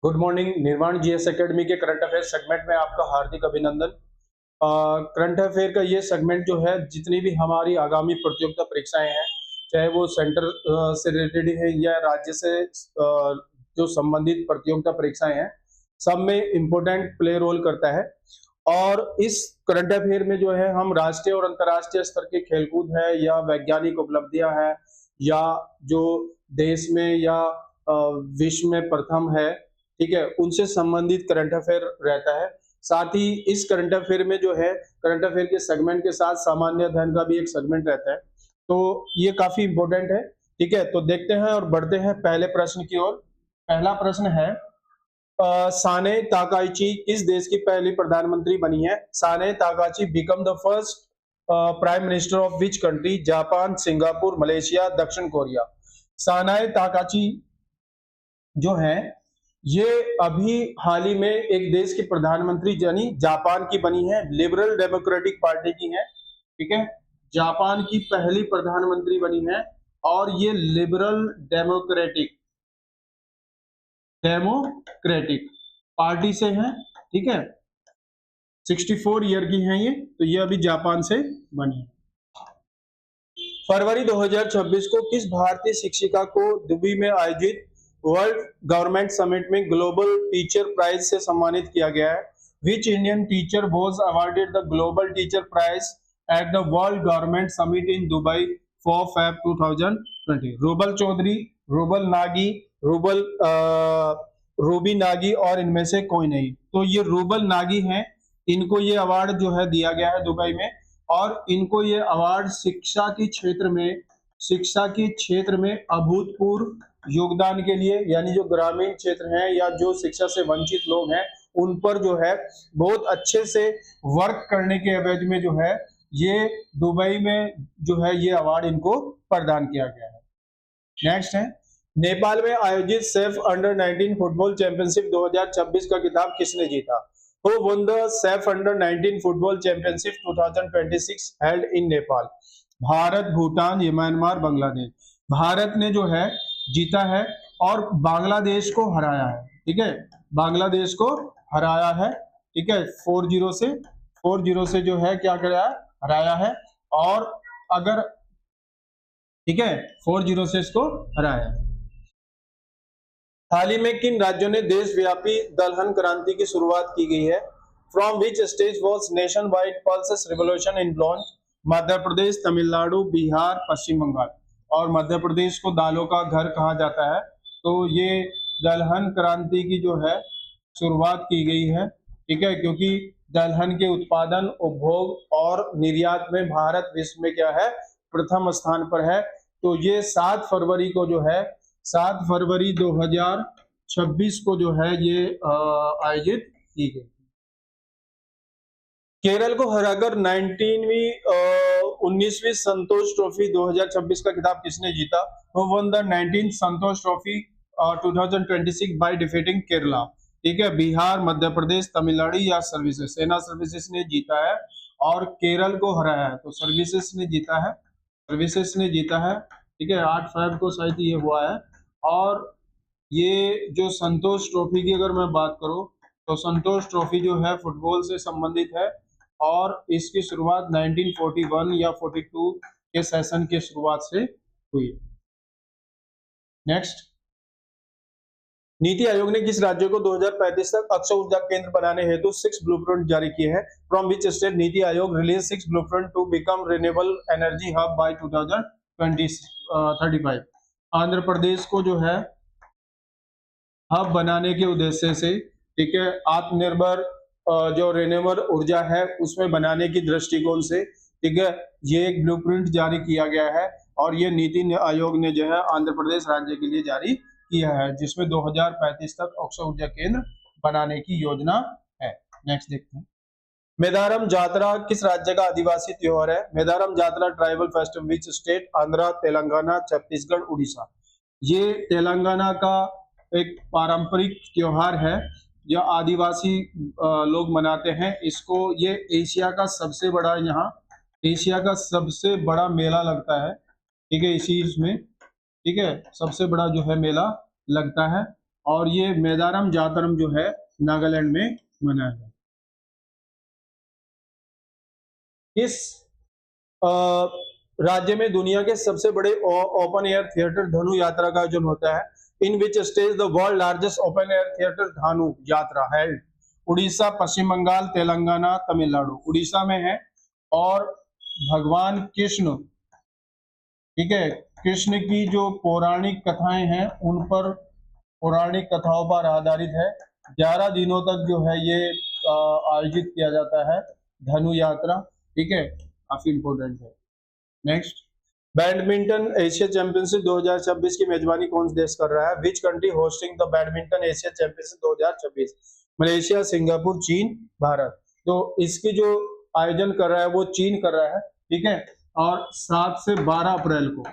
Good morning. निर्माण GS academy के current affair segment में आपका हार्दिक अभिनंदन। करंट अफेयर का ये सेगमेंट जो है, जितनी भी हमारी आगामी प्रतियोगिता परीक्षाएं हैं, चाहे वो सेंटर से रिलेटेड है या राज्य से जो संबंधित प्रतियोगिता परीक्षाएं हैं, सब में इम्पोर्टेंट प्ले रोल करता है। और इस करंट अफेयर में जो है, हम राष्ट्रीय और अंतर्राष्ट्रीय स्तर के खेलकूद है या वैज्ञानिक उपलब्धियां है या जो देश में या विश्व में प्रथम है, ठीक है, उनसे संबंधित करंट अफेयर रहता है। साथ ही इस करंट अफेयर में जो है, करंट अफेयर के सेगमेंट के साथ सामान्य अध्ययन का भी एक सेगमेंट रहता है, तो ये काफी इंपॉर्टेंट है। ठीक है, तो देखते हैं और बढ़ते हैं पहले प्रश्न की ओर। पहला प्रश्न है, साने ताकाइची किस देश की पहली प्रधानमंत्री बनी है? Sanae Takaichi become the first prime minister of which country? Japan, Singapore, Malaysia, दक्षिण कोरिया। सानाए ताकाची जो है, ये अभी हाल ही में एक देश की प्रधानमंत्री यानी जापान की बनी है, लिबरल डेमोक्रेटिक पार्टी की है। ठीक है, जापान की पहली प्रधानमंत्री बनी है और ये लिबरल डेमोक्रेटिक पार्टी से है। ठीक है, 64 ईयर की है ये, तो ये अभी जापान से बनी है। फरवरी 2026 को किस भारतीय शिक्षिका को दुबई में आयोजित वर्ल्ड गवर्नमेंट समिट में ग्लोबल टीचर प्राइज से सम्मानित किया गया है? Which Indian teacher was awarded the global teacher prize at the world government summit in Dubai 4 Feb 2020? Rubal Chaudhary, Rubal Nagi, Ruby Nagi और इनमें से कोई नहीं। तो ये रूबल नागी हैं, इनको ये अवार्ड जो है दिया गया है दुबई में, और इनको ये अवार्ड शिक्षा के क्षेत्र में अभूतपूर्व योगदान के लिए, यानी जो ग्रामीण क्षेत्र हैं या जो शिक्षा से वंचित लोग हैं, उन पर जो है बहुत अच्छे से वर्क करने के एवज में जो है ये दुबई में जो है ये अवार्ड इनको प्रदान किया गया है। नेक्स्ट है, नेपाल में आयोजित सेफ अंडर 19 फुटबॉल चैंपियनशिप 2026 का खिताब किसने जीता? Who won the SAF Under 19 Football Championship 2026 held in Nepal? Bharat, Bhutan, Myanmar, Bangladesh. Bharat ने जो है जीता है और बांग्लादेश को हराया है। ठीक है, बांग्लादेश को हराया है। ठीक है, 4-0 से जो है क्या कराया, हराया है। और अगर ठीक है 4-0 से इसको हराया है। हाल ही में किन राज्यों ने देशव्यापी दलहन क्रांति की शुरुआत की गई है? From which state was nationwide pulses revolution in launch? Madhya Pradesh, Tamil Nadu, Bihar, Paschim Bengal. और मध्य प्रदेश को दालों का घर कहा जाता है, तो ये दलहन क्रांति की जो है शुरुआत की गई है। ठीक है, क्योंकि दलहन के उत्पादन, उपभोग और निर्यात में भारत विश्व में क्या है, प्रथम स्थान पर है। तो ये 7 फरवरी को जो है, 7 फरवरी 2026 को जो है ये आयोजित की गई। केरल को हराकर 19वीं संतोष ट्रॉफी 2026 का खिताब किसने जीता? Who won the 19th Santosh trophy 2026 by defeating Kerala? ठीक है, बिहार, मध्य प्रदेश, तमिलनाडु या सर्विसेज? सेना सर्विसेज ने जीता है और केरल को हराया है, तो सर्विसेज ने जीता है, सर्विसेज ने जीता है। ठीक है, 8 फरवरी को शायद ये हुआ है। और ये जो संतोष ट्रॉफी की अगर मैं बात करूं, तो संतोष ट्रॉफी जो है फुटबॉल से संबंधित है और इसकी शुरुआत 1941 या 42 के सेशन की शुरुआत से हुई। नेक्स्ट, नीति आयोग ने किस राज्य को 2035 तक अक्षय ऊर्जा केंद्र बनाने हेतु 6 ब्लूप्रिंट जारी किए हैं? From which state NITI Aayog release 6 blueprint to become renewable energy hub by 2035? Andhra Pradesh को जो है हब बनाने के उद्देश्य से, ठीक है, आत्मनिर्भर जो रिन्यूएबल ऊर्जा है उसमें बनाने की दृष्टिकोण से, ठीक है, ये एक ब्लूप्रिंट जारी किया गया है और ये नीति आयोग ने जो है आंध्र प्रदेश राज्य के लिए जारी किया है, जिसमें 2035 तक अक्षय ऊर्जा केंद्र बनाने की योजना है। नेक्स्ट देखते हैं, मेदारम जात्रा किस राज्य का आदिवासी त्योहार है? Medaram Jatara tribal festival which state? Andhra, Telangana, Chhattisgarh, Orissa. ये तेलंगाना का एक पारंपरिक त्योहार है जो आदिवासी लोग मनाते हैं इसको। ये एशिया का सबसे बड़ा, यहाँ एशिया का सबसे बड़ा मेला लगता है। ठीक है, इसी इसमें, ठीक है, सबसे बड़ा जो है मेला लगता है और ये मेदारम जातरम जो है नागालैंड में मनाया जाता है। इस राज्य में दुनिया के सबसे बड़े ओपन एयर थिएटर धनु यात्रा का आयोजन होता है। In which stage the world largest open air theatre Dhanu Yatra held. Orissa, Paschim Bengal, Telangana, Tamil Nadu. Orissa में है और भगवान कृष्ण, ठीक है, कृष्ण की जो पौराणिक कथाएं हैं उन पर, पौराणिक कथाओं पर आधारित है। 11 दिनों तक जो है ये आयोजित किया जाता है धनु यात्रा, ठीक है, काफी इंपॉर्टेंट है। नेक्स्ट, बैडमिंटन एशिया चैंपियनशिप 2026 की मेजबानी कौन सा देश कर रहा है? Which country hosting the badminton Asia championship 2026? Malaysia, Singapore, चीन, भारत। तो इसकी जो आयोजन कर रहा है वो चीन कर रहा है, ठीक है, और 7 से 12 अप्रैल को,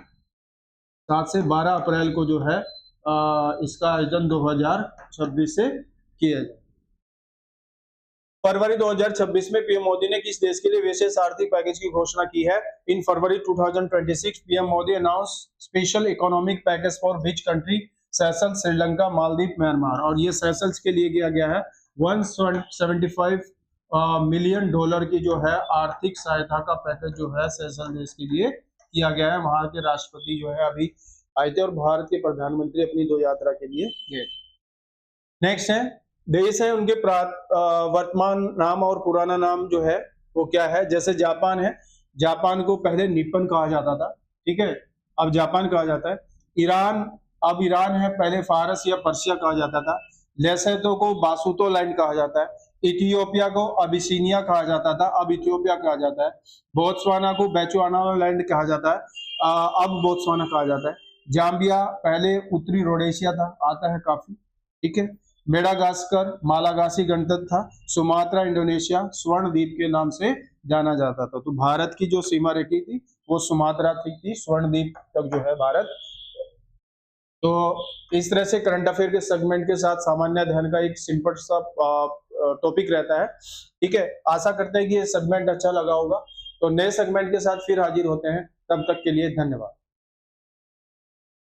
7 से 12 अप्रैल को जो है इसका आयोजन 2026 से किया जाए। फरवरी 2026 में पीएम मोदी ने किस देश के लिए विशेष आर्थिक पैकेज की घोषणा की है? इन फरवरी 2026 PM Modi announce special economic package for which country? Seychelles, Sri Lanka, Maldives, Myanmar. और ये सेशल्स के लिए किया गया है। 175 मिलियन डॉलर की जो है आर्थिक सहायता का पैकेज जो है सेशल देश के लिए किया गया है। वहां के राष्ट्रपति जो है अभी आए थे और भारत के प्रधानमंत्री अपनी 2 यात्रा के लिए गए। नेक्स्ट है, देश है उनके वर्तमान नाम और पुराना नाम जो है वो क्या है? जैसे जापान है, जापान को पहले निप्पन कहा जाता था, ठीक है, अब जापान कहा जाता है। ईरान, अब ईरान है, पहले फारस या पर्शिया कहा जाता था। लेसोथो को बासुतो लैंड कहा जाता है। इथियोपिया को अबिसिनिया कहा जाता था, अब इथियोपिया कहा जाता है। बोत्सवाना को बेचुआना लैंड कहा जाता है, अब बोत्सवाना कहा जाता है। जाम्बिया पहले उत्तरी रोडेशिया था, आता है काफी, ठीक है। मेडागास्कर मालागासी गणतंत्र था। सुमात्रा इंडोनेशिया स्वर्ण द्वीप के नाम से जाना जाता था। तो भारत की जो सीमा रेखी थी वो सुमात्रा थी, स्वर्ण द्वीप तक जो है भारत। तो इस तरह से करंट अफेयर के सेगमेंट के साथ सामान्य अध्ययन का एक सिंपल सा टॉपिक रहता है, ठीक है। आशा करते हैं कि ये सेगमेंट अच्छा लगा होगा। तो नए सेगमेंट के साथ फिर हाजिर होते हैं, तब तक के लिए धन्यवाद।